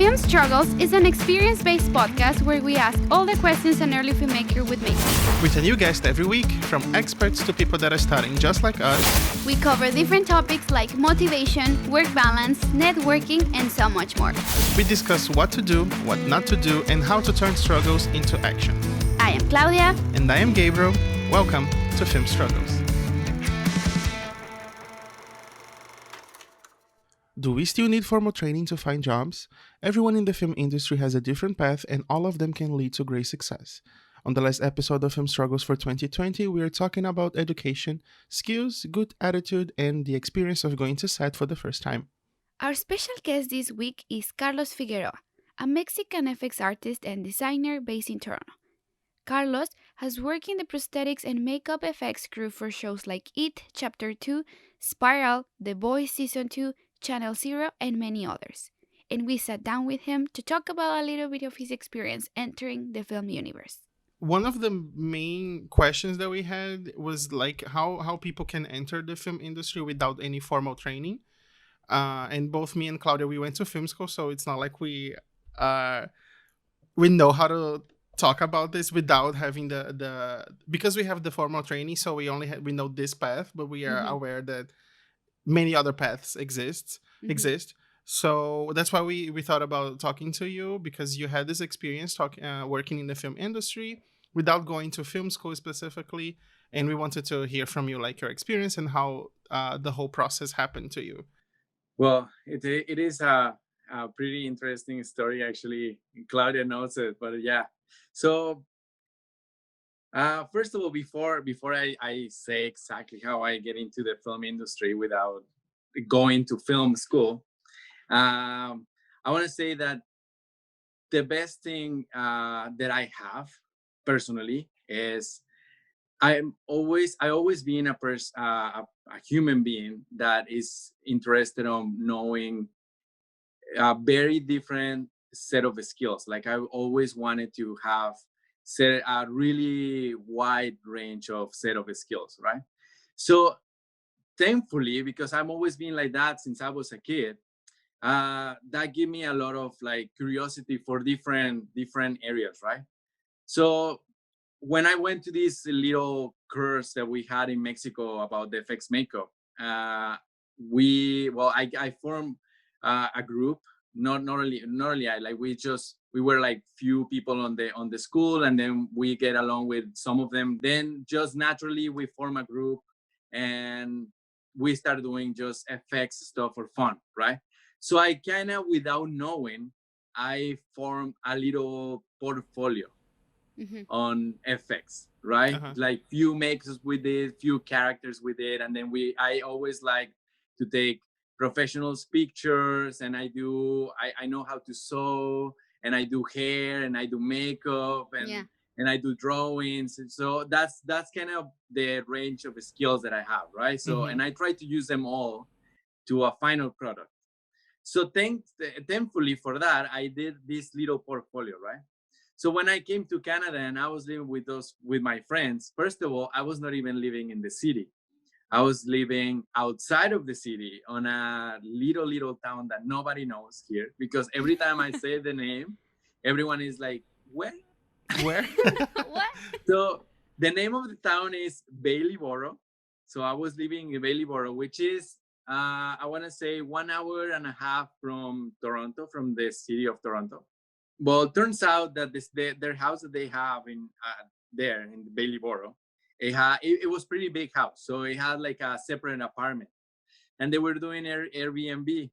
FilmStruggles is an experience-based podcast where we ask all the questions an early filmmaker would make. With a new guest every week, from experts to people that are starting just like us. We cover different topics like motivation, work balance, networking, and so much more. We discuss what to do, what not to do, and how to turn struggles into action. I am Claudia. And I am Gabriel. Welcome to FilmStruggles. Do we still need formal training to find jobs? Everyone in the film industry has a different path, and all of them can lead to great success. On the last episode of FilmStruggles for 2020, we are talking about education, skills, good attitude, and the experience of going to set for the first time. Our special guest this week is Carlos Figueroa, a Mexican FX artist and designer based in Toronto. Carlos has worked in the prosthetics and makeup effects crew for shows like It, Chapter 2, Spiral, The Boys Season 2, Channel Zero, and many others. And we sat down with him to talk about a little bit of his experience entering the film universe. One of the main questions that we had was like how people can enter the film industry without any formal training. And both me and Claudia, we went to film school, so it's not like we know how to talk about this without having the because we have the formal training, so we know this path, but we are aware that many other paths exist. So that's why we thought about talking to you, because you had this experience working in the film industry without going to film school specifically, and we wanted to hear from you like your experience and how the whole process happened to you. Well, it is a pretty interesting story, actually. Claudia knows it, but yeah. So first of all, before I say exactly how I get into the film industry without going to film school, I want to say that the best thing that I have personally is I always been a human being that is interested in knowing a very different set of skills. Like I always wanted to have set a really wide range of set of skills, right? So thankfully, because I've always been like that since I was a kid, that gave me a lot of like curiosity for different areas, right? So when I went to this little course that we had in Mexico about the FX makeup, I formed a group. Not only I, like we were like few people on the school, and then we get along with some of them. Then just naturally we form a group, and we started doing just FX stuff for fun, right? So I kind of, without knowing, I formed a little portfolio on FX, right? Like few makes with it, few characters with it, and then I always like to take professionals pictures, and I know how to sew, and I do hair, and I do makeup, and I do drawings. And so that's kind of the range of skills that I have, right? So and I try to use them all to a final product. So thankfully for that, I did this little portfolio, right? So when I came to Canada and I was living with my friends, first of all, I was not even living in the city. I was living outside of the city on a little town that nobody knows here, because every time I say the name, everyone is like, where? What? So the name of the town is Borough. So I was living in Borough, which is, I want to say 1.5 hours from Toronto, from the city of Toronto. Well, it turns out that their house that they have in there in the Borough, it was pretty big house, so it had like a separate apartment, and they were doing Airbnb.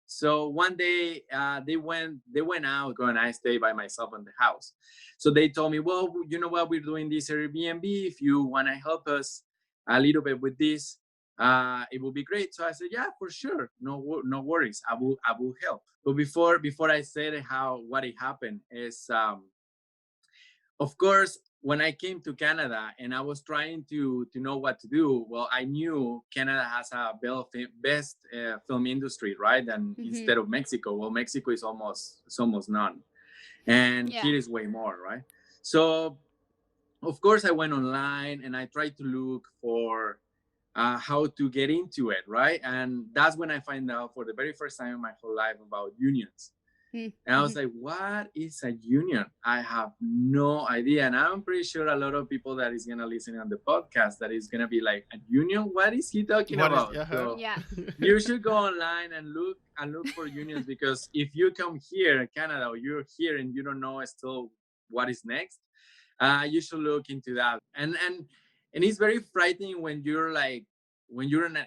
So one day they went out, and I stayed by myself in the house. So they told me, well, you know what, we're doing this Airbnb. If you want to help us a little bit with this, it will be great. So I said, yeah, for sure, no worries, I will help. But before I said what happened is, of course, when I came to Canada and I was trying to know what to do, well, I knew Canada has a best film industry, right? And instead of Mexico, well, Mexico is almost none, and here is way more, right? So of course I went online and I tried to look for how to get into it, right? And that's when I find out for the very first time in my whole life about unions. And I was like, what is a union? I have no idea. And I'm pretty sure a lot of people that is going to listen on the podcast that is going to be like, a union? What is he talking What is about? So Yeah. you should go online and look for unions, because if you come here in Canada, or you're here and you don't know still what is next, you should look into that. And it's very frightening when you're like, when you're an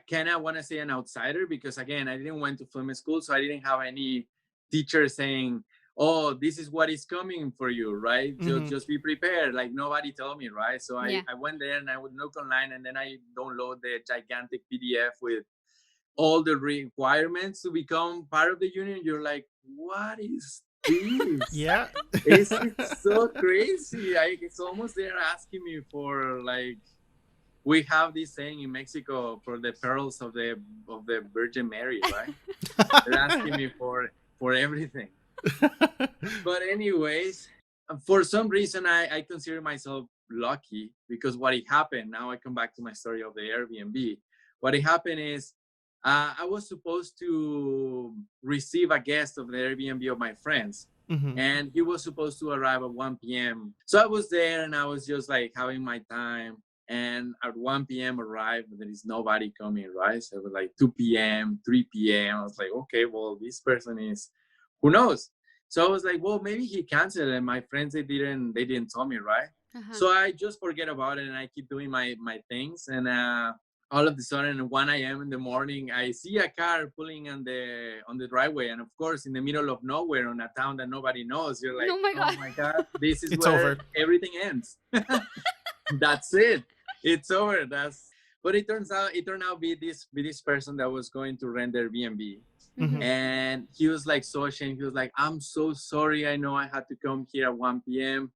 kind of want to say an outsider, because again, I didn't went to film school, so I didn't have any teacher saying, oh, this is what is coming for you, right? Just be prepared. Like, nobody told me, right? So I went there and I would look online, and then I download the gigantic PDF with all the requirements to become part of the union. You're like, what is this? Yeah. It's so crazy. It's almost they're asking me for, like, we have this saying in Mexico, for the pearls of the Virgin Mary, right? They're asking me for everything. But anyways, for some reason, I consider myself lucky, because what it happened, now I come back to my story of the Airbnb. What it happened is, I was supposed to receive a guest of the Airbnb of my friends. And he was supposed to arrive at 1 p.m. So I was there and I was just like having my time. And at 1 p.m. arrived, there is nobody coming, right? So it was like 2 p.m., 3 p.m. I was like, okay, well, this person is, who knows? So I was like, well, maybe he canceled, and my friends, they didn't tell me, right? So I just forget about it and I keep doing my things. And all of a sudden, at 1 a.m. in the morning, I see a car pulling on the driveway, and of course, in the middle of nowhere, on a town that nobody knows, you're like, oh my god, this is It's where over. everything ends. That's it. It's over. But it turned out be this person that was going to rent their Airbnb. And he was like so ashamed. He was like, I'm so sorry. I know I had to come here at 1 p.m.,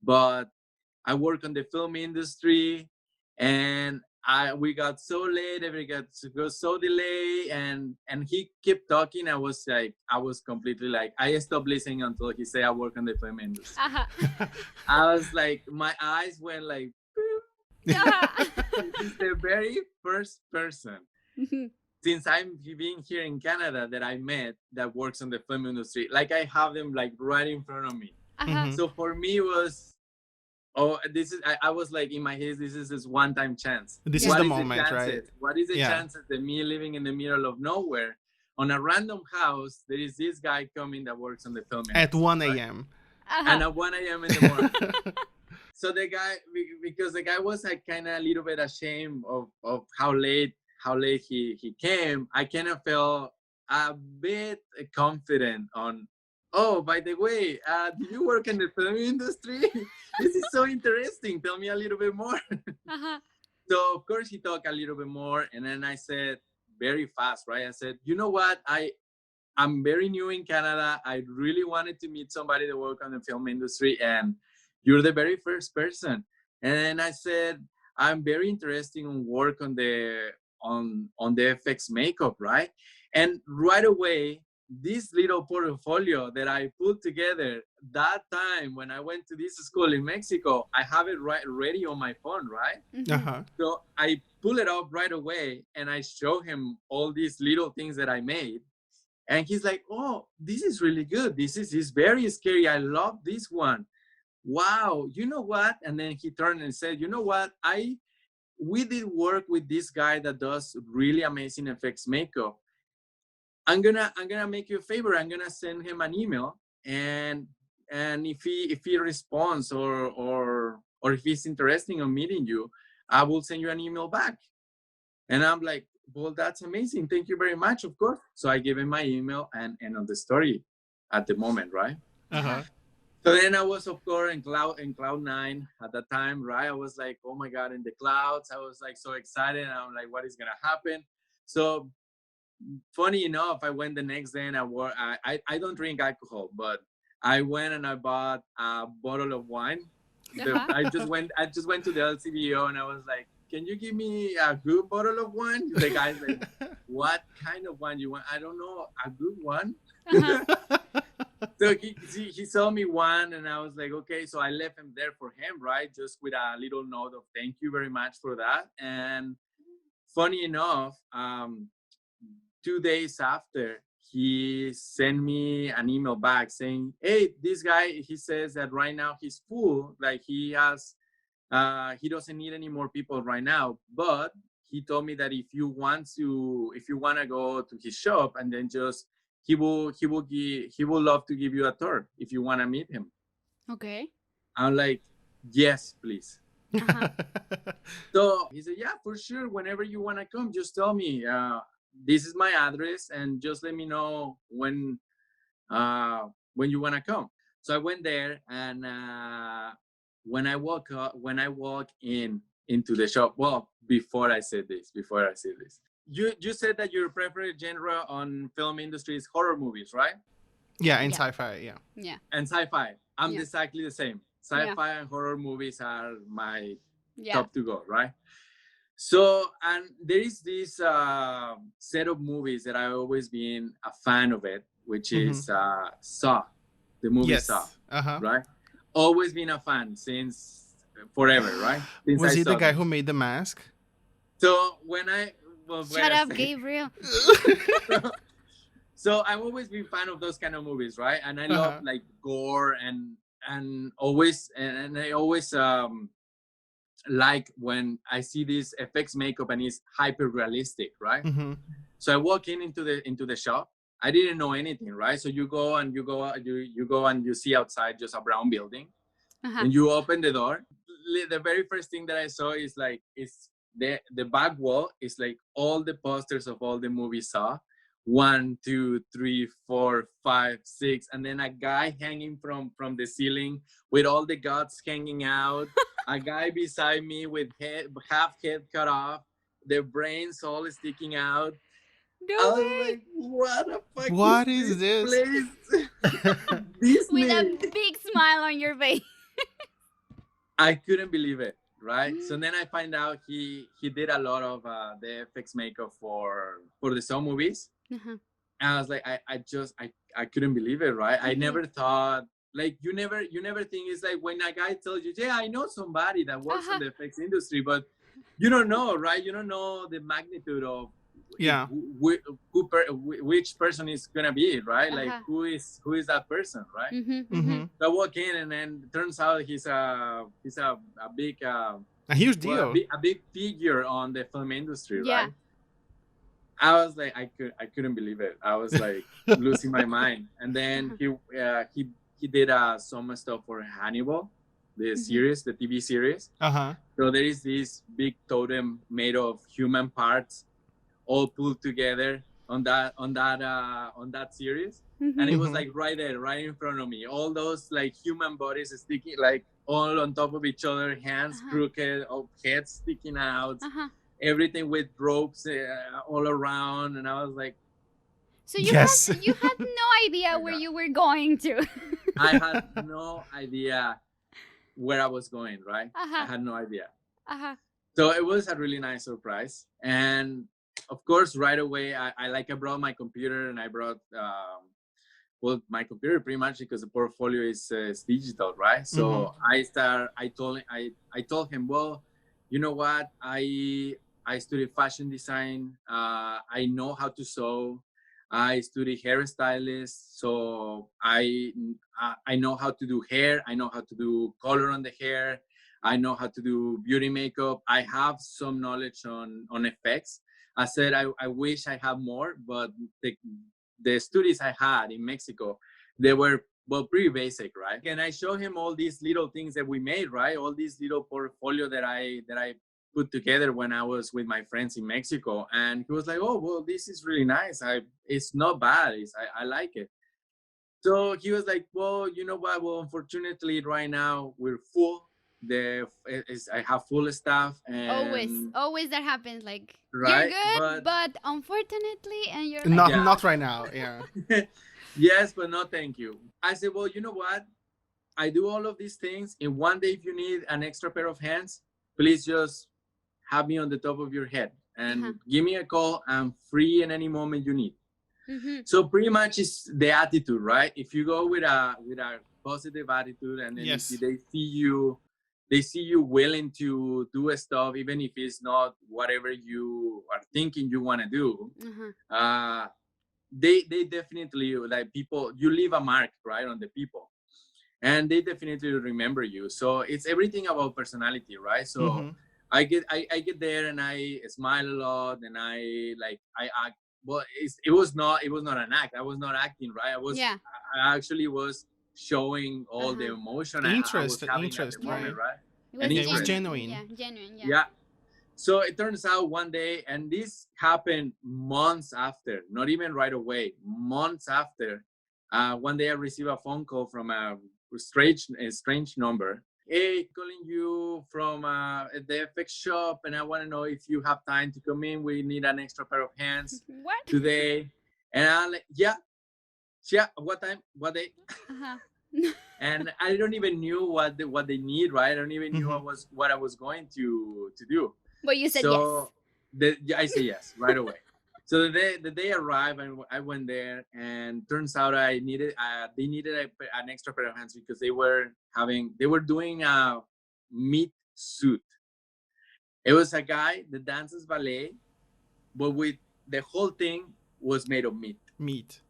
but I work on the film industry, and we got so late, and we got to go so delayed, and he kept talking. I was completely like, I stopped listening until he said I work on the film industry. I was like, my eyes went like, this is the very first person since I'm being here in Canada that I met that works on the film industry. Like, I have them like right in front of me. So for me, it was, oh, this is, I was like in my head, this is this one-time chance. This is the moment, right? What is the chances that me living in the middle of nowhere on a random house, there is this guy coming that works on the film industry, at 1 a.m. Right? And at 1 a.m. in the morning. So the guy, because the guy was like kind of a little bit ashamed of how late he came, I kind of felt a bit confident on, oh, by the way, do you work in the film industry? This is so interesting. Tell me a little bit more. So of course he talked a little bit more, and then I said very fast, right? I said, you know what? I'm very new in Canada. I really wanted to meet somebody that work on the film industry, and you're the very first person. And then I said, I'm very interested in work on the FX makeup, right? And right away, this little portfolio that I put together that time when I went to this school in Mexico, I have it ready on my phone, right? So I pull it up right away and I show him all these little things that I made. And he's like, oh, this is really good. This is very scary. I love this one. Wow, you know what? And then he turned and said, you know what? We did work with this guy that does really amazing effects makeup. I'm gonna make you a favor. I'm gonna send him an email, and if he responds or if he's interested in meeting you, I will send you an email back. And I'm like, well, that's amazing. Thank you very much. Of course. So I gave him my email and on the story at the moment, right? So then I was, of course, in cloud nine at that time, right? I was like, oh my God, in the clouds. I was like so excited. And I'm like, what is gonna happen? So funny enough, I went the next day and I don't drink alcohol, but I went and I bought a bottle of wine. I just went to the LCBO and I was like, can you give me a good bottle of wine? The guy's like, what kind of wine you want? I don't know, a good one. So he sold me one and I was like, okay. So I left him there for him, right? Just with a little note of thank you very much for that. And funny enough, 2 days after, he sent me an email back saying, hey, this guy, he says that right now he's full, like he doesn't need any more people right now, but he told me that if you want to go to his shop, and then just he will love to give you a tour if you want to meet him. Okay. I'm like, yes, please. Uh-huh. So he said, yeah, for sure, whenever you want to come, just tell me, this is my address, and just let me know when you want to come. So I went there, and when I walk into the shop, well, before I said this, you said that your preferred genre on film industry is horror movies, right? Yeah, and Yeah. sci-fi, yeah. Yeah. And sci-fi. I'm Yeah. exactly the same. Sci-fi and horror movies are my Yeah. top to go, right? So, and there is this set of movies that I've always been a fan of it, which is Saw, the movie Saw, right? Always been a fan since forever, right? Since Was I he the saw guy them. who made the mask? So when Shut up, Gabriel. So I've always been fan of those kind of movies, right? And I love like gore and always and I always like when I see this effects makeup and it's hyper realistic, right? So I walk into the shop. I didn't know anything, right? So you go and you see outside just a brown building, and you open the door. The very first thing that I saw is like the back wall is like all the posters of all the movies Saw. 1, 2, 3, 4, 5, 6, and then a guy hanging from the ceiling with all the guts hanging out. A guy beside me with half head cut off, the brains all sticking out. No I was way. like, what the fuck What is this this? place? Disney. With a big smile on your face. I couldn't believe it, right? So then I find out he did a lot of the FX makeup for the Saw movies. And I was like, I couldn't believe it, right? I never thought, like, you never think. It's like when a guy tells you, yeah, I know somebody that works in the effects industry, but you don't know, right? You don't know the magnitude of which person is gonna be, right? Like who is that person, right? So I walk in, and then it turns out he's a big a huge deal, a big figure on the film industry, right? I was like, I couldn't believe it. I was like losing my mind. And then he did some stuff for Hannibal, the series, the TV series. So there is this big totem made of human parts, all pulled together on that series, and it was like right there, right in front of me. All those like human bodies sticking like all on top of each other, hands crooked, heads sticking out. Everything with ropes all around, and I was like, so you had no idea where you were going to. I had no idea where I was going, right? I had no idea. So it was a really nice surprise. And of course, right away, I brought my computer, and I brought my computer pretty much because the portfolio is digital, right? So I told him, well, you know what, I studied fashion design. I know how to sew. I studied hairstylist, so I know how to do hair. I know how to do color on the hair. I know how to do beauty makeup. I have some knowledge on effects. I said I wish I had more, but the studies I had in Mexico, they were pretty basic, right? And I show him all these little things that we made, right? All these little portfolio that I put together when I was with my friends in Mexico. And he was like, oh, well, this is really nice. It's not bad. I like it. So he was like, well, you know what? Well, unfortunately, right now we're full. I have full staff. And always that happens. Like, right? You're good, but unfortunately, and you're not like, not right now. Yeah. Yes, but no, thank you. I said, well, you know what? I do all of these things. And one day, if you need an extra pair of hands, please just have me on the top of your head and give me a call. I'm free in any moment you need. So pretty much it's the attitude, right? If you go with a positive attitude, and then if they see you willing to do stuff, even if it's not whatever you are thinking you want to do, they definitely, like, people, you leave a mark, right, on the people, and they definitely remember you. So it's everything about personality, right? So I get there and I smile a lot, and I act. Well, it was not an act. I was not acting, right? Yeah. I actually was showing all the emotion I was having at the Interest, moment, right? right? It And was Yeah, it was interest. genuine. genuine. Yeah, genuine. Yeah. Yeah. So it turns out one day, and this happened months after, not even right away, months after. One day I received a phone call from a strange number. Hey, calling you from the FX shop, and I want to know if you have time to come in. We need an extra pair of hands What? today. And I'm like, yeah, yeah. What time? What day? Uh-huh. And I don't even knew what they need, right? I don't even knew what I was going to do. But you said So I say yes right away. So the day arrived, and I went there, and turns out they needed an extra pair of hands because they were doing a meat suit. It was a guy that dances ballet, but with the whole thing was made of meat. Meat.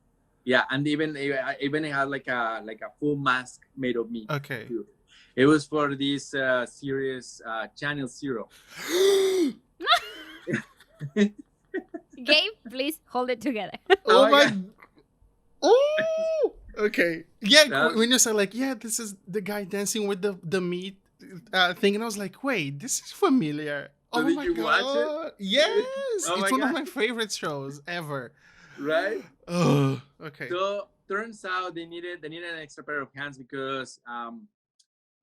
Yeah, and even it had like a full mask made of meat. Okay. Too. It was for this series, Channel Zero. Gabe, please hold it together. Oh, Oh my my. Oh. Okay. Yeah. That- When you said like, yeah, this is the guy dancing with the meat thing, and I was like, wait, this is familiar. So Oh did my you watch it? god. Yes. Oh It's my one of God. my favorite shows ever. Right? Oh. Okay. So turns out they needed an extra pair of hands because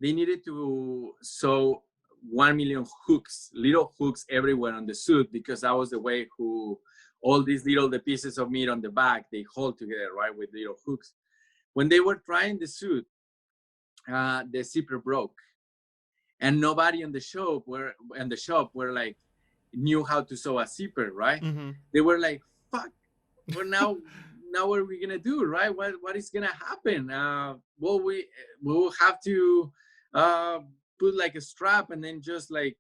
they needed to sew 1 million hooks, little hooks everywhere on the suit, because that was the way all these the pieces of meat on the back, they hold together, right, with little hooks. When they were trying the suit, the zipper broke, and nobody in the shop were like knew how to sew a zipper, right? They were like, fuck, well, now what are we gonna do, right? What is gonna happen? Well, we will have to put like a strap, and then just like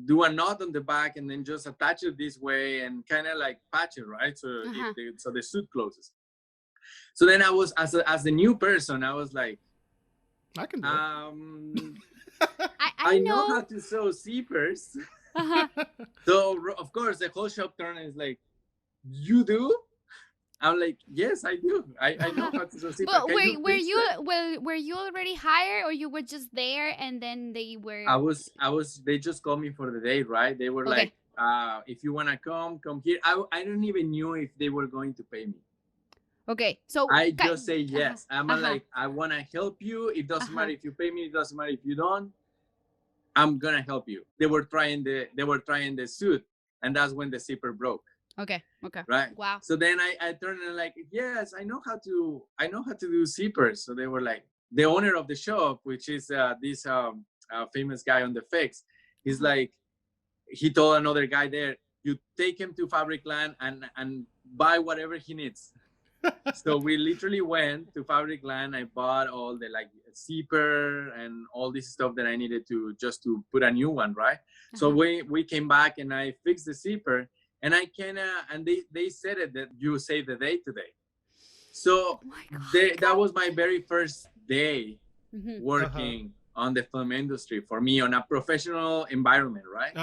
do a knot on the back, and then just attach it this way, and kind of like patch it, right? So so the suit closes. So then I was, as the new person, I was like, I can do it. I know know. how to sew zippers. Uh-huh. So of course the whole shop turned and is like, you do? I'm like, yes, I do. I know how to sew zippers. But Can were fix you it? were you already hired, or you were just there and then they were? I was. They just called me for the day, right? They were Okay. like, if you wanna come here. I don't even knew if they were going to pay me. Okay, so I just say yes. I'm Uh-huh. like, I wanna help you. It doesn't Uh-huh. matter if you pay me. It doesn't matter if you don't. I'm gonna help you. They were trying the suit, and that's when the zipper broke. Okay. Right. Wow. So then I turned and like, yes, I know how to do zippers. So they were like, the owner of the shop, which is this famous guy on the fix, he's like, he told another guy there, you take him to Fabric Land and buy whatever he needs. So we literally went to Fabric Land. I bought all the like zipper and all this stuff that I needed to just to put a new one, right? So we came back and I fixed the zipper, and I and they said it that you saved the day today. So that was my very first day working on the film industry for me, on a professional environment, right?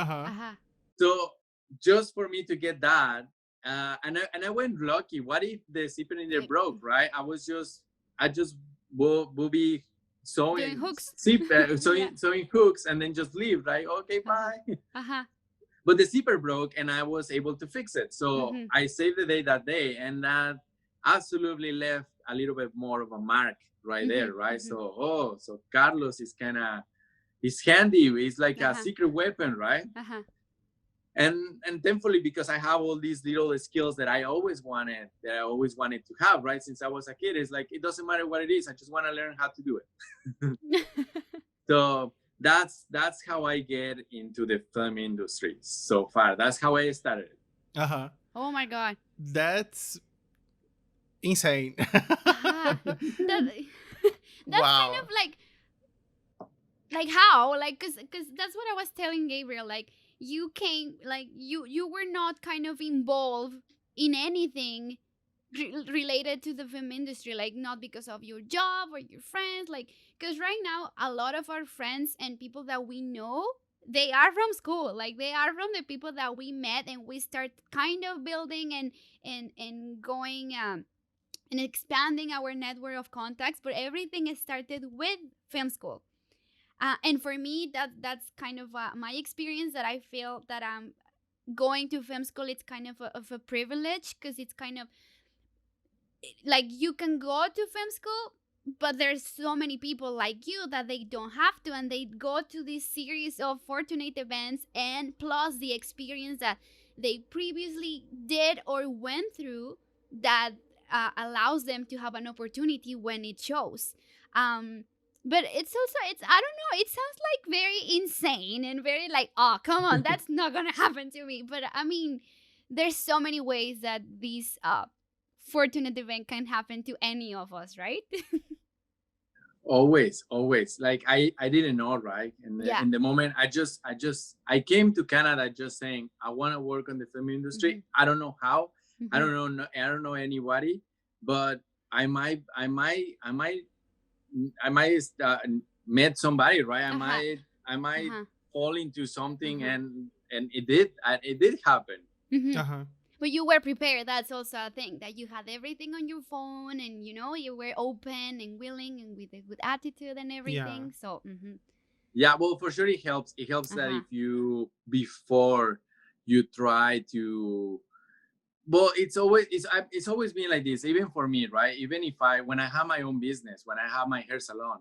So just for me to get that, and I went lucky. What if the zipper in there broke, right? I just will be sewing hooks. sewing hooks, and then just leave, right? Okay, bye. But the zipper broke, and I was able to fix it. So I saved the day that day, and that absolutely left a little bit more of a mark right there, right? So Carlos is he's handy. He's like a secret weapon, right? And thankfully, because I have all these little skills that I always wanted to have, right? Since I was a kid, it's like, it doesn't matter what it is, I just want to learn how to do it. So that's how I get into the film industry so far. That's how I started. Oh my God. That's insane. That's wow. kind of like how, like, cause that's what I was telling Gabriel. Like, you came, like, you were not kind of involved in anything related to the film industry, like not because of your job or your friends, like because right now a lot of our friends and people that we know, they are from school, like they are from the people that we met and we start kind of building and going and expanding our network of contacts, but everything started with film school. And for me, that's kind of my experience, that I feel that going to film school, it's kind of a privilege, because it's kind of like you can go to film school, but there's so many people like you that they don't have to, and they go to this series of fortunate events, and plus the experience that they previously did or went through, that allows them to have an opportunity when it shows. But it's also, it's, I don't know, it sounds like very insane and very like, oh come on, that's not gonna happen to me. But I mean, there's so many ways that these fortunate event can happen to any of us, right? Always. Like I didn't know, right? Yeah. In the moment, I came to Canada just saying I want to work on the film industry. Mm-hmm. I don't know how. I Mm-hmm. don't know. I don't know anybody, but I might met somebody, right? Uh-huh. I might Uh-huh. fall into something, Uh-huh. and it did happen. Mm-hmm. Uh-huh. But you were prepared. That's also a thing, that you had everything on your phone, and you were open and willing and with a good attitude and Yeah. everything. So, mm-hmm. Yeah, well, for sure it helps. It helps that Uh-huh. if you before you try to, well, it's always been like this, even for me, right? Even if I when I have my own business, when I have my hair salon,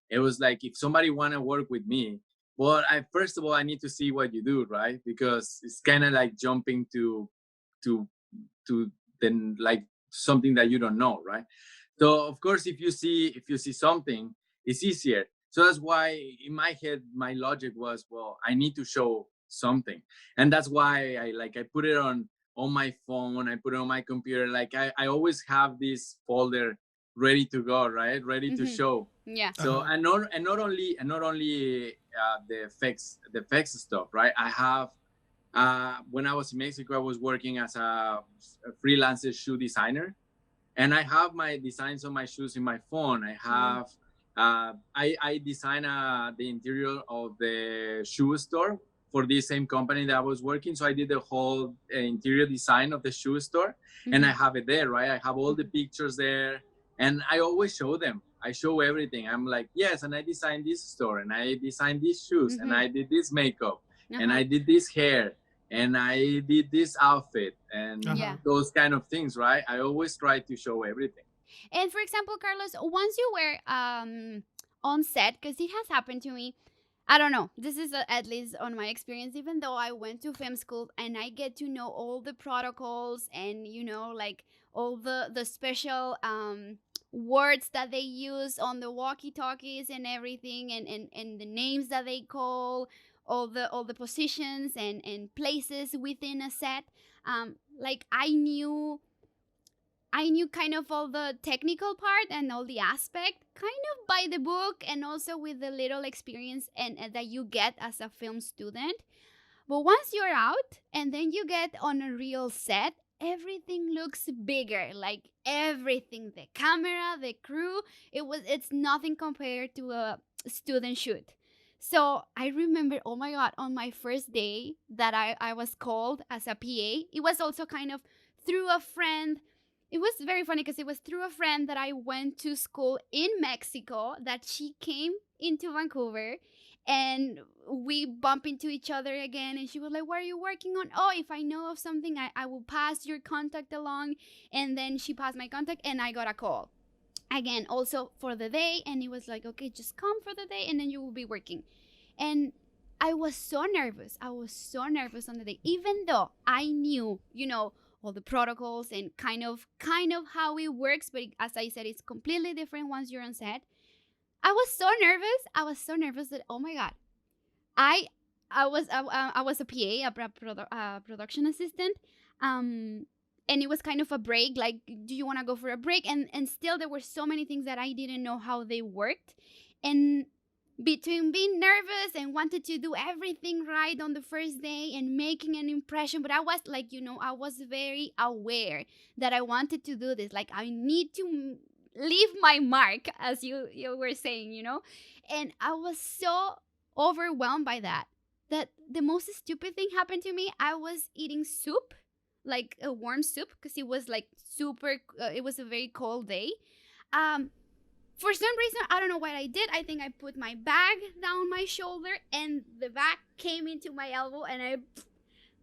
it was like if somebody want to work with me, well, I first of all I need to see what you do, right? Because it's kind of like jumping to to then like something that you don't know, right? So of course, if you see something, it's easier. So that's why in my head, my logic was, well, I need to show something, and that's why I put it on my phone. I put it on my computer. Like I always have this folder ready to go, right? Ready to Mm-hmm. show. Yeah. So Uh-huh. not only the effects stuff, right? I have when I was in Mexico, I was working as a freelancer shoe designer, and I have my designs on my shoes in my phone. I Mm-hmm. have I design the interior of the shoe store for this same company that I was working. So I did the whole interior design of the shoe store, and Mm-hmm. I have it there, right? I have all the Mm-hmm. pictures there, and I always show them. I show everything. I'm like, yes, and I designed this store, and I designed these shoes, and Mm-hmm. I did this makeup, and Uh-huh. I did this hair, and I did this outfit, and Uh-huh. Yeah. those kind of things, right? I always try to show everything. And for example, Carlos, once you were on set, because it has happened to me, I don't know. This is at least on my experience. Even though I went to film school and I get to know all the protocols and like all the special words that they use on the walkie talkies and everything, and the names that they call, all the positions and places within a set. Like I knew kind of all the technical part and all the aspect kind of by the book, and also with the little experience and that you get as a film student. But once you're out and then you get on a real set, everything looks bigger. Like everything, the camera, the crew, it's nothing compared to a student shoot. So I remember, oh my god, on my first day that I was called as a PA, it was also kind of through a friend. It was very funny because it was through a friend that I went to school in Mexico, that she came into Vancouver, and we bump into each other again, and she was like, what are you working on? Oh, if I know of something, I will pass your contact along. And then she passed my contact, and I got a call again also for the day, and it was like, okay, just come for the day and then you will be working. And I was so nervous. I was so nervous on the day, even though I knew, all the protocols and kind of how it works. But as I said, it's completely different once you're on set. I was so nervous. I was so nervous that, oh my god, I I was a PA, production assistant, and it was kind of a break. Like, do you want to go for a break? And still, there were so many things that I didn't know how they worked, and between being nervous and wanted to do everything right on the first day and making an impression. But I was like, I was very aware that I wanted to do this. Like, I need to leave my mark, as you were saying, and I was so overwhelmed by that the most stupid thing happened to me. I was eating soup, like a warm soup, because it was like super, it was a very cold day. um for some reason, I don't know what I did. I think I put my bag down my shoulder, and the bag came into my elbow, and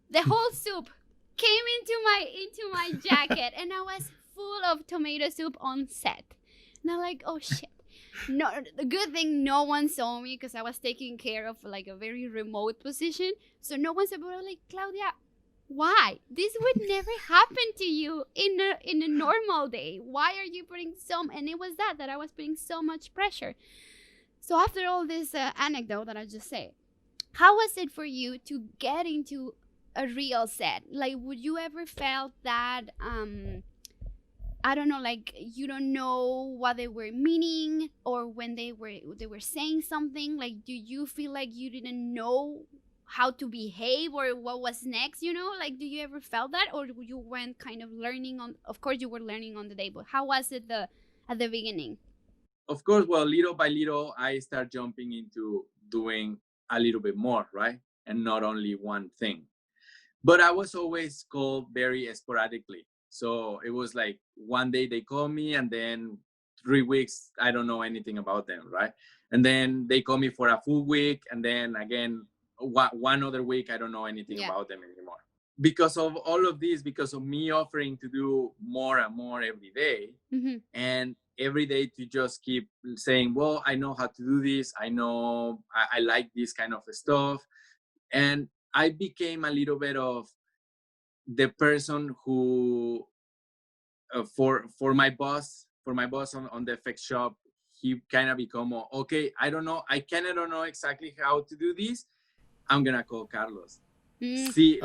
the whole soup came into my jacket, and I was full of tomato soup on set. And I'm like, oh shit. No, the good thing no one saw me, because I was taking care of like a very remote position, so no one said. But I was like, Claudia, why? This would never happen to you in a normal day. Why are you putting and it was that I was putting so much pressure. So after all this anecdote that I just said, how was it for you to get into a real set? Like, would you ever felt that I don't know, like you don't know what they were meaning, or when they were saying something, like do you feel like you didn't know how to behave or what was next, like do you ever felt that, or you went kind of learning on, of course you were learning on the day, but how was it at the beginning? Of course, well, little by little, I start jumping into doing a little bit more, right? And not only one thing. But I was always called very sporadically. So it was like one day they call me, and then 3 weeks, I don't know anything about them, right? And then they call me for a full week, and then again, one other week, I don't know anything about them anymore. Because of all of this, because of me offering to do more and more every day, and every day to just keep saying, well, I know how to do this. I know I like this kind of stuff. And I became a little bit of the person who, for my boss, on the FX shop, he kind of become, okay, I don't know, I kind of don't know exactly how to do this. I'm gonna call Carlos. Okay.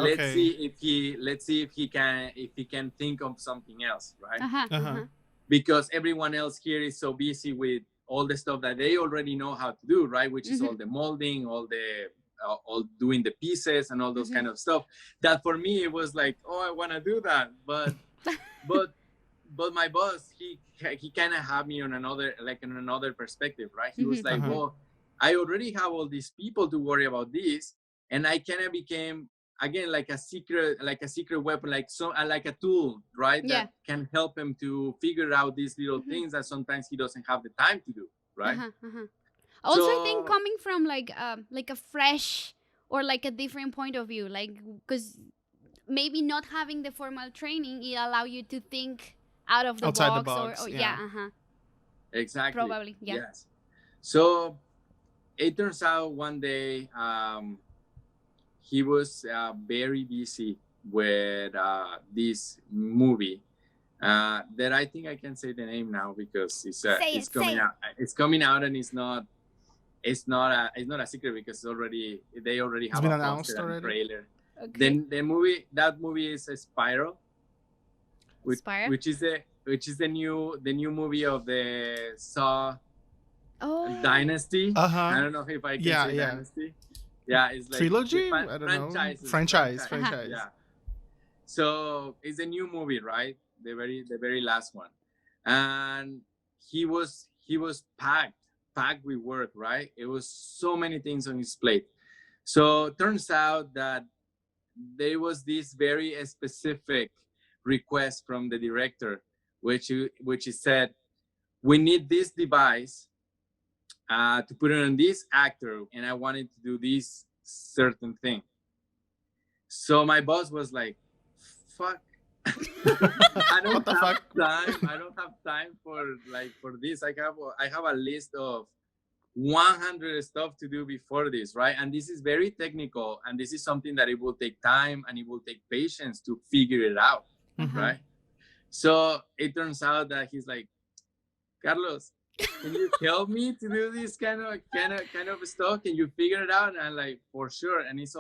Let's see if he can think of something else, right? Because everyone else here is so busy with all the stuff that they already know how to do, right? Which is all the molding, all doing the pieces and all those kind of stuff. That for me it was like, oh, I want to do that, but my boss, he kind of had me on another perspective, right? He was like, well, I already have all these people to worry about this, and I kind of became again like a secret weapon, like a tool, right? Yeah. That can help him to figure out these little things that sometimes he doesn't have the time to do, right? Also, I think coming from like a fresh or like a different point of view, like because maybe not having the formal training, it allow you to think out of the outside box, the box, or yeah. Exactly. Probably, yeah. Yes. So it turns out one day he was very busy with this movie that I think I can say the name now, because it's coming out. It's coming out, and it's not a secret, because they already have a poster and trailer. Okay. Then that movie is a Spiral, which is the new movie of the Saw Dynasty. I don't know if I can say Dynasty. Yeah, it's like trilogy. I don't know. Franchise. Yeah. So it's a new movie, right? The very last one, and he was packed with work, right? It was so many things on his plate. So it turns out that there was this very specific request from the director, which he said, we need this device to put it on this actor, and I wanted to do this certain thing. So my boss was like, fuck. I don't have time for this. I have a list of 100 stuff to do before this, right? And this is very technical, and this is something that it will take time and it will take patience to figure it out, right? So it turns out that he's like, Carlos, can you help me to do this kind of stuff? Can you figure it out? And I'm like, for sure. And it's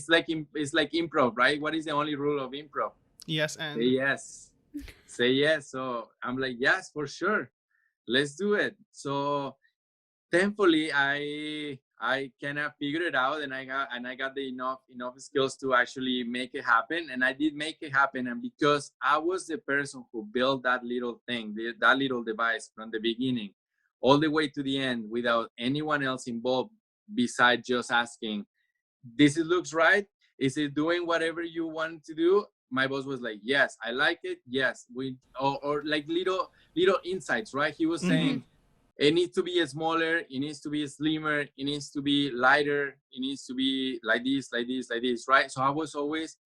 like improv, right? What is the only rule of improv? Yes, and say yes. So I'm like, yes, for sure, let's do it. So thankfully I kind of figured it out, and I got the enough skills to actually make it happen, and I did make it happen. And because I was the person who built that little thing, that little device from the beginning all the way to the end without anyone else involved besides just asking, this looks right, is it doing whatever you want to do? My boss was like, yes, I like it, yes, we or like little insights, right? He was saying, it needs to be smaller, it needs to be slimmer, it needs to be lighter, it needs to be like this, like this, like this, right? So I was always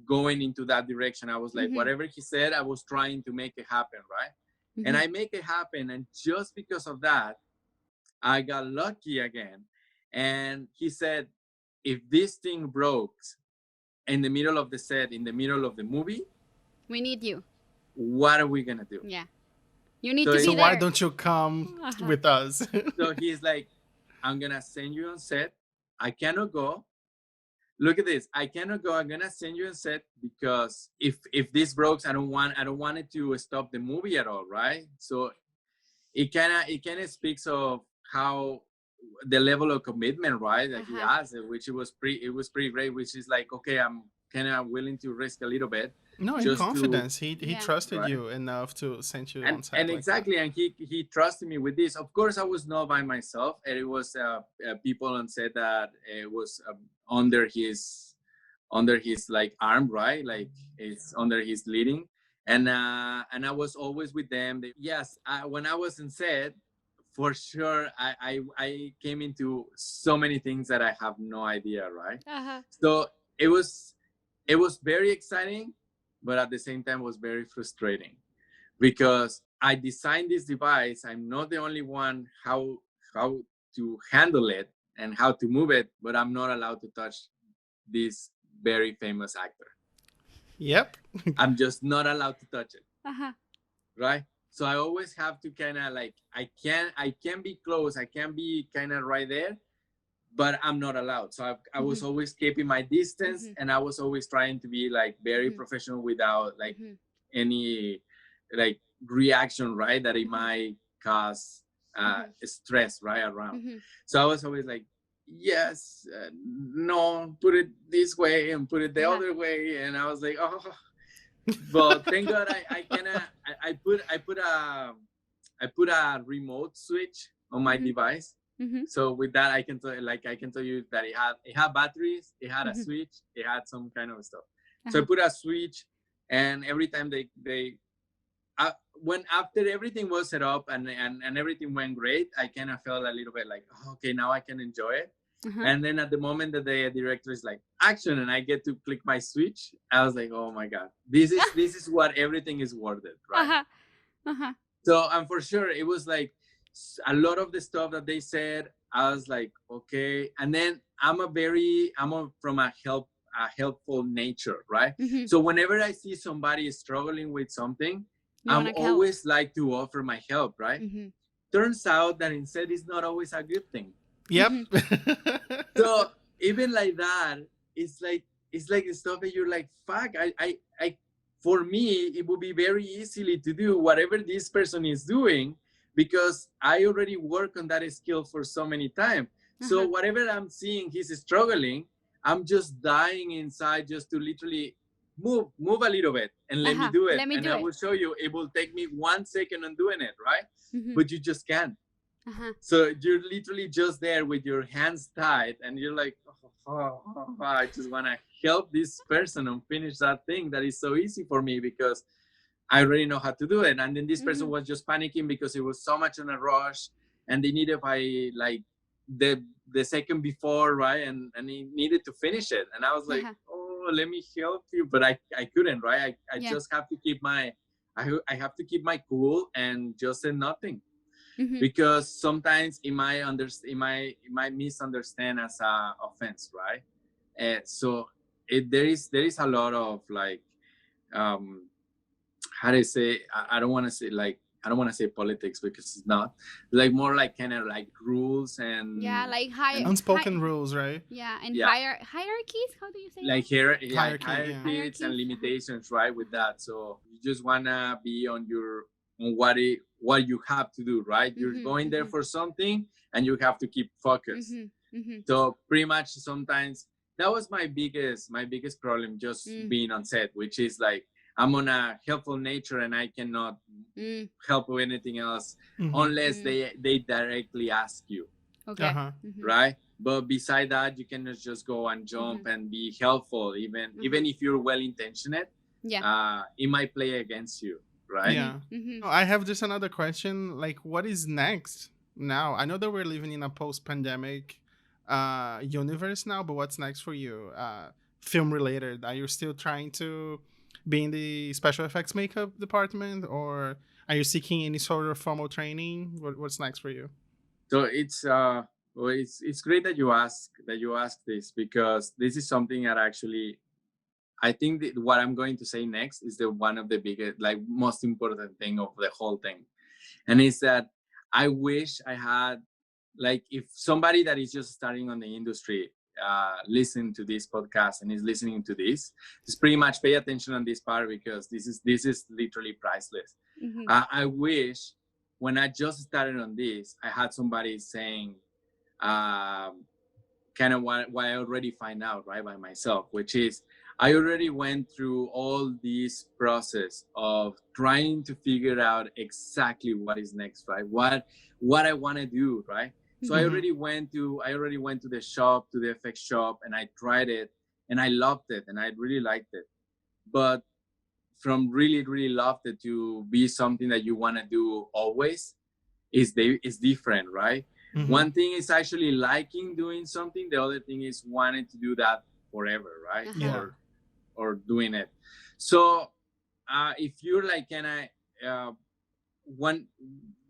going into that direction. I was like, whatever he said, I was trying to make it happen, right? And I make it happen. And just because of that, I got lucky again. And he said, if this thing broke in the middle of the set, in the middle of the movie, we need you. What are we gonna do? Yeah. You need to So be there. why don't you come with us? So he's like, I'm gonna send you on set. I cannot go. Look at this. I cannot go. I'm gonna send you on set because if this breaks, I don't want it to stop the movie at all, right? So it kind of speaks of how the level of commitment, right, that he has, which it was pretty great. Which is like, okay, I'm kind of willing to risk a little bit. No, in confidence. He trusted right? you enough to send you on set. And exactly, and he trusted me with this. Of course, I was not by myself. And it was people on set that it was under his like arm, right? Like it's under his leading. And I was always with them. Yes, when I was in set, for sure, I came into so many things that I have no idea, right? So it was very exciting, but at the same time was very frustrating because I designed this device. I'm not the only one how to handle it and how to move it, but I'm not allowed to touch this very famous actor. Yep. I'm just not allowed to touch it. Right? So I always have to kind of like, I can be close, I can be kind of right there, but I'm not allowed. So I was always keeping my distance, and I was always trying to be like very professional without like any like reaction, right, that it might cause stress right around. So I was always like, yes, no, put it this way and put it the other way, and I was like, oh. But thank God I put a remote switch on my device. So with that, I can tell you that it had batteries, it had a switch, it had some kind of stuff. So I put a switch, and every time when after everything was set up and everything went great, I kind of felt a little bit like, oh, okay, now I can enjoy it. And then at the moment that the director is like, action, and I get to click my switch, I was like, oh my God, this is what everything is worth it, right? So, and for sure, it was like a lot of the stuff that they said, I was like, okay. And then I'm from a helpful nature, right? So whenever I see somebody struggling with something, I'm always like to offer my help, right? Turns out that instead it's not always a good thing. Yep. So even like that, it's like the stuff that you're like, fuck, I for me, it would be very easily to do whatever this person is doing because I already work on that skill for so many times. So whatever I'm seeing he's struggling, I'm just dying inside just to literally move a little bit and let me do it. I will show you, it will take me 1 second on doing it, right? But you just can't. So you're literally just there with your hands tied, and you're like, I just want to help this person and finish that thing that is so easy for me because I already know how to do it. And then this person was just panicking because it was so much in a rush, and they needed like the second before, right? And he needed to finish it, and I was like, oh, let me help you, but I couldn't, right? I just have to keep my I have to keep my cool and just say nothing. Because sometimes it might misunderstand as a offense, right? So there is a lot of like how do I say, I don't want to say politics because it's not, like more like kind of like rules and like unspoken rules, right? And hierarchies, how do you say like that? hierarchies and limitations, right, with that. So you just want to be on your on what you have to do, right? You're going there for something, and you have to keep focused. So pretty much sometimes that was my biggest problem, just being on set, which is like I'm on a helpful nature and I cannot help with anything else unless they directly ask you. Okay. Right? But beside that, you cannot just go and jump and be helpful, even if you're well intentioned. Yeah. It might play against you, right? Yeah. Oh, I have just another question. Like, what is next now? I know that we're living in a post-pandemic universe now, but what's next for you? Film related? Are you still trying to be in the special effects makeup department, or are you seeking any sort of formal training? What's next for you? So it's great that you ask this, because this is something that actually I think that what I'm going to say next is the one of the biggest, like most important thing of the whole thing, and it's that I wish I had, like, if somebody that is just starting on the industry listen to this podcast and is listening to this, just pretty much pay attention on this part, because this is literally priceless. I wish when I just started on this, I had somebody saying kind of what I already find out, right, by myself, which is I already went through all this process of trying to figure out exactly what is next, right? What I want to do, right? So I already went to the shop, to the FX shop, and I tried it, and I loved it, and I really liked it. But from really, really loved it to be something that you want to do always is different, right? One thing is actually liking doing something. The other thing is wanting to do that forever, right? Or doing it. So if you're like,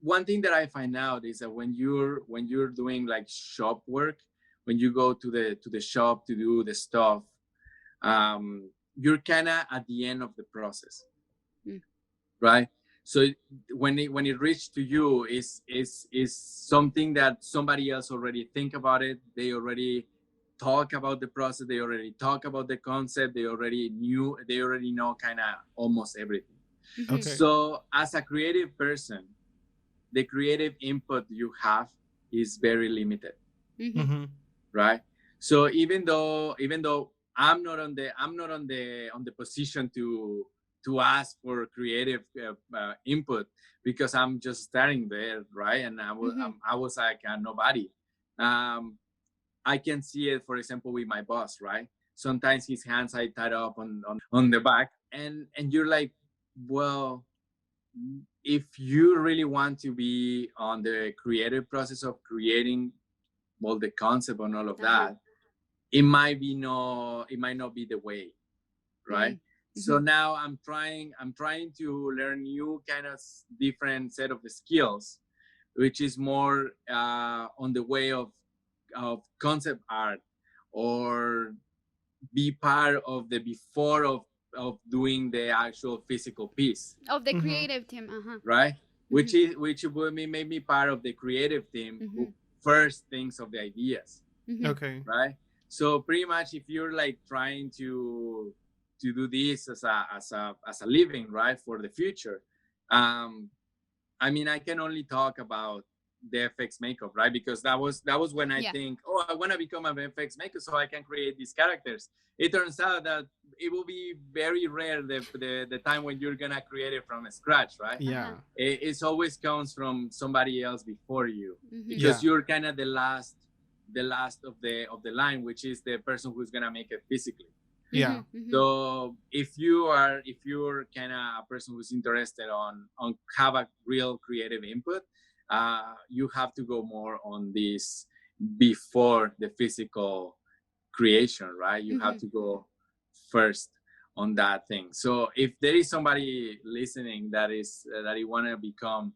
one thing that I find out is that when you're doing like shop work, when you go to the shop to do the stuff, you're kind of at the end of the process, right? So when it reaches to you, is something that somebody else already think about it. They already talk about the process. They already talk about the concept. They already know kind of almost everything. Okay. So as a creative person, the creative input you have is very limited, right? So even though I'm not on the position to ask for creative input, because I'm just starting there, right? And I was like nobody. I can see it, for example, with my boss, right? Sometimes his hands are tied up on the back, and you're like, well, if you really want to be on the creative process of creating all the concept and all of that, it might not be the way, right? So now I'm trying to learn new kind of different set of skills, which is more on the way of concept art, or be part of the before of doing the actual physical piece of the creative team, right? Which would be maybe part of the creative team who first thinks of the ideas. Okay. Right? So pretty much, if you're like trying to do this as a living, right, for the future, I mean, I can only talk about the FX makeup, right? Because that was when I think, oh, I want to become an FX maker so I can create these characters. It turns out that it will be very rare the time when you're gonna create it from scratch, right? Yeah. It always comes from somebody else before you, because you're kind of the last of the line, which is the person who's gonna make it physically. Yeah. So if you're kind of a person who's interested on have a real creative input, you have to go more on this before the physical creation, right? You have to go first on that thing. So if there is somebody listening that he want to become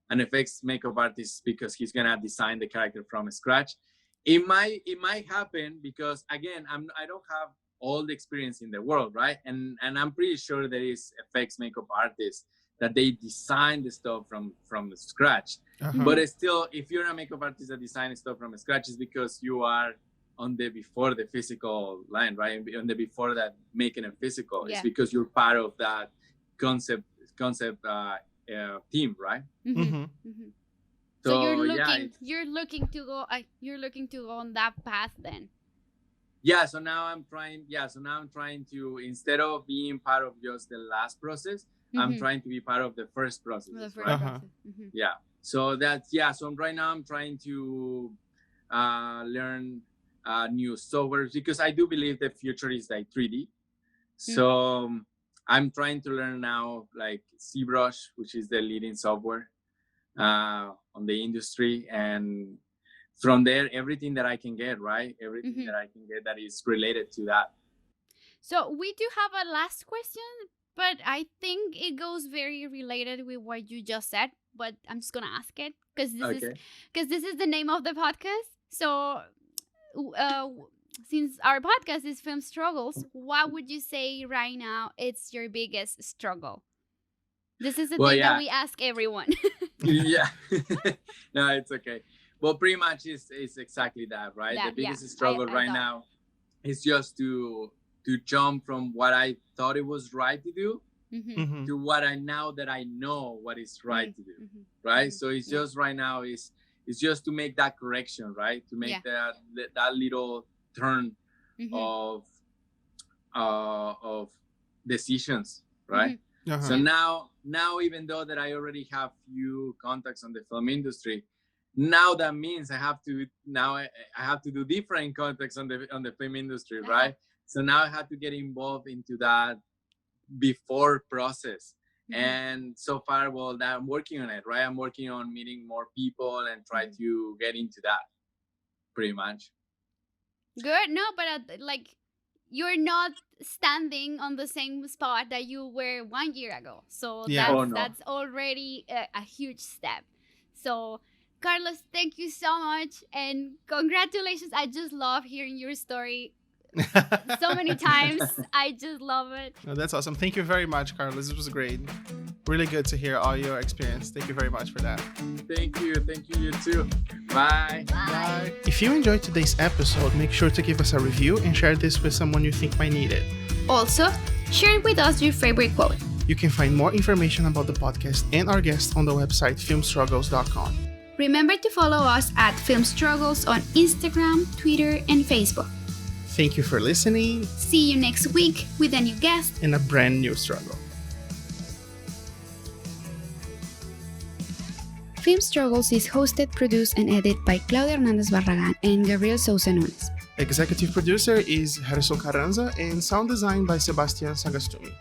an effects makeup artist because he's gonna design the character from scratch, it might happen, because again, I don't have all the experience in the world, right? And I'm pretty sure there is effects makeup artists that they design the stuff from scratch. But still, if you're a makeup artist that designs stuff from scratch, it's because you are on the before the physical line, right? On the before that making it physical. It's because you're part of that concept team, right? Mm-hmm. So you're yeah, looking to go on that path then. Yeah, so now I'm trying. Yeah, so now I'm trying to, instead of being part of just the last process, I'm trying to be part of the first process. Right? Yeah. So that's, yeah. So right now I'm trying to learn new softwares, because I do believe the future is like 3D. So I'm trying to learn now like ZBrush, which is the leading software on the industry, and from there everything that I can get, right? Everything that I can get that is related to that. So we do have a last question, but I think it goes very related with what you just said. But I'm just gonna ask it because this is the name of the podcast. So, since our podcast is Film Struggles, what would you say right now it's your biggest struggle? This is the thing that we ask everyone. Yeah. No, it's okay. Well, pretty much it's exactly that, right? The biggest struggle right now is just to jump from what I thought it was right to do to what I now that I know what is right to do, right? So it's just right now it's just to make that correction, right? To make that little turn of decisions, right? So now even though that I already have few contacts on the film industry, now that means I have to do different contacts on the film industry, right? So now I have to get involved into that before process. And so far, well, that I'm working on it, right? I'm working on meeting more people and try to get into that, pretty much. Good. No, but like, you're not standing on the same spot that you were 1 year ago. So that's already a huge step. So Carlos, thank you so much and congratulations. I just love hearing your story so many times. I just love it. Oh, that's awesome. Thank you very much, Carlos. This was great. Really good to hear all your experience. Thank you very much for that. Thank you. You too. Bye. Bye. If you enjoyed today's episode, make sure to give us a review and share this with someone you think might need it. Also, share with us your favorite quote. You can find more information about the podcast and our guests on the website FilmStruggles.com. Remember to follow us at FilmStruggles on Instagram, Twitter, and Facebook. Thank you for listening. See you next week with a new guest and a brand new struggle. Film Struggles is hosted, produced, and edited by Claudia Hernandez Barragan and Gabriel Sousa Nunes. Executive producer is Gerson Carranza and sound design by Sebastian Sagastumi.